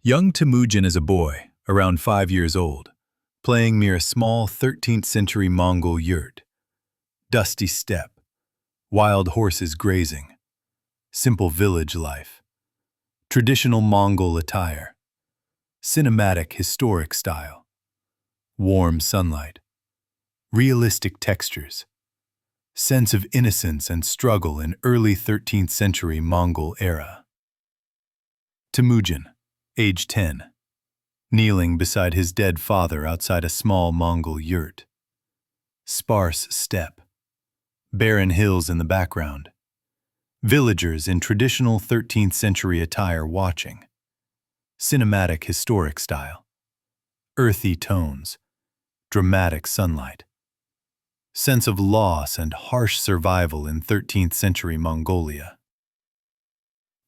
Young Temujin is a boy, around 5 years old, playing near a small 13th century Mongol yurt. Dusty steppe, wild horses grazing, simple village life, traditional Mongol attire, cinematic historic style, warm sunlight, realistic textures, sense of innocence and struggle in early 13th century Mongol era. Temujin, age 10, kneeling beside his dead father outside a small Mongol yurt. Sparse steppe, barren hills in the background, villagers in traditional 13th century attire watching. Cinematic historic style, earthy tones, dramatic sunlight. Sense of loss and harsh survival in 13th century Mongolia.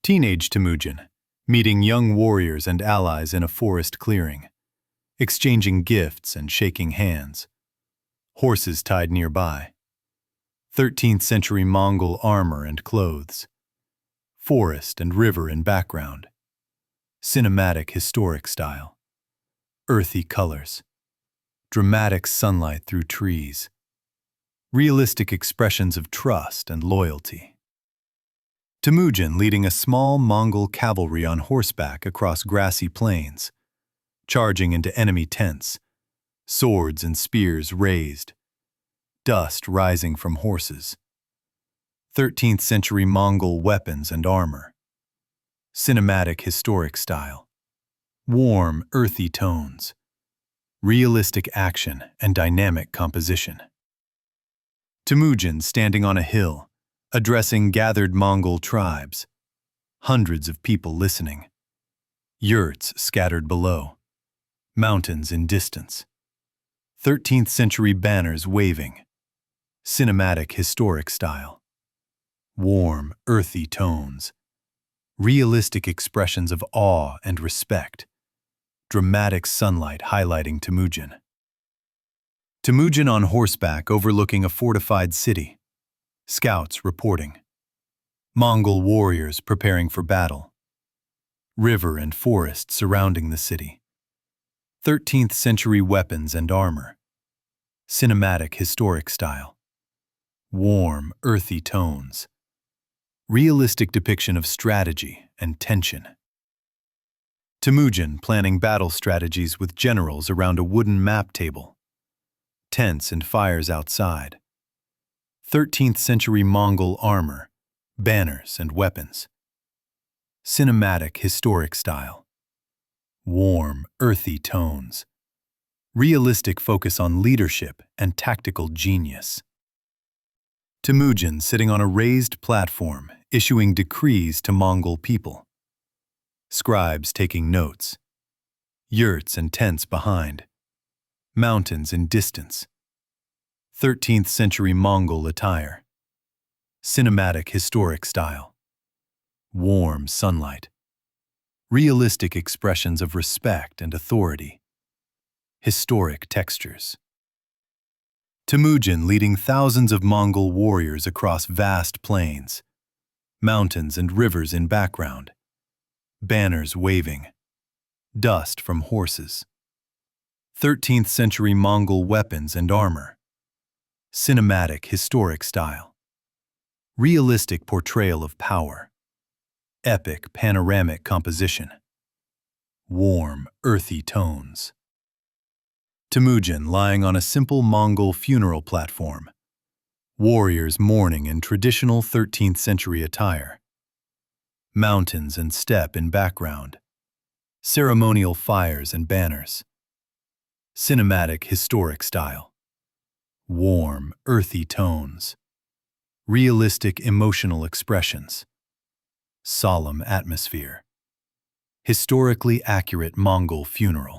Teenage Temujin, meeting young warriors and allies in a forest clearing, exchanging gifts and shaking hands. Horses tied nearby. 13th century Mongol armor and clothes. Forest and river in background. Cinematic historic style. Earthy colors. Dramatic sunlight through trees. Realistic expressions of trust and loyalty. Temujin leading a small Mongol cavalry on horseback across grassy plains, charging into enemy tents, swords and spears raised, dust rising from horses. 13th century Mongol weapons and armor. Cinematic historic style. Warm, earthy tones. Realistic action and dynamic composition. Temujin standing on a hill, addressing gathered Mongol tribes. Hundreds of people listening. Yurts scattered below. Mountains in distance. 13th century banners waving. Cinematic historic style. Warm, earthy tones. Realistic expressions of awe and respect. Dramatic sunlight highlighting Temujin. Temujin on horseback overlooking a fortified city. Scouts reporting. Mongol warriors preparing for battle. River and forest surrounding the city. 13th century weapons and armor. Cinematic historic style. Warm, earthy tones. Realistic depiction of strategy and tension. Temujin planning battle strategies with generals around a wooden map table. Tents and fires outside. 13th century Mongol armor, banners and weapons. Cinematic historic style. Warm, earthy tones. Realistic focus on leadership and tactical genius. Temujin sitting on a raised platform, issuing decrees to Mongol people. Scribes taking notes. Yurts and tents behind. Mountains in distance. 13th century Mongol attire. Cinematic historic style. Warm sunlight. Realistic expressions of respect and authority. Historic textures. Temujin leading thousands of Mongol warriors across vast plains. Mountains and rivers in background. Banners waving. Dust from horses. 13th century Mongol weapons and armor. Cinematic historic style. Realistic portrayal of power. Epic panoramic composition. Warm, earthy tones. Temujin lying on a simple Mongol funeral platform. Warriors mourning in traditional 13th century attire. Mountains and steppe in background. Ceremonial fires and banners. Cinematic historic style. Warm, earthy tones. Realistic emotional expressions. Solemn atmosphere. Historically accurate Mongol funeral.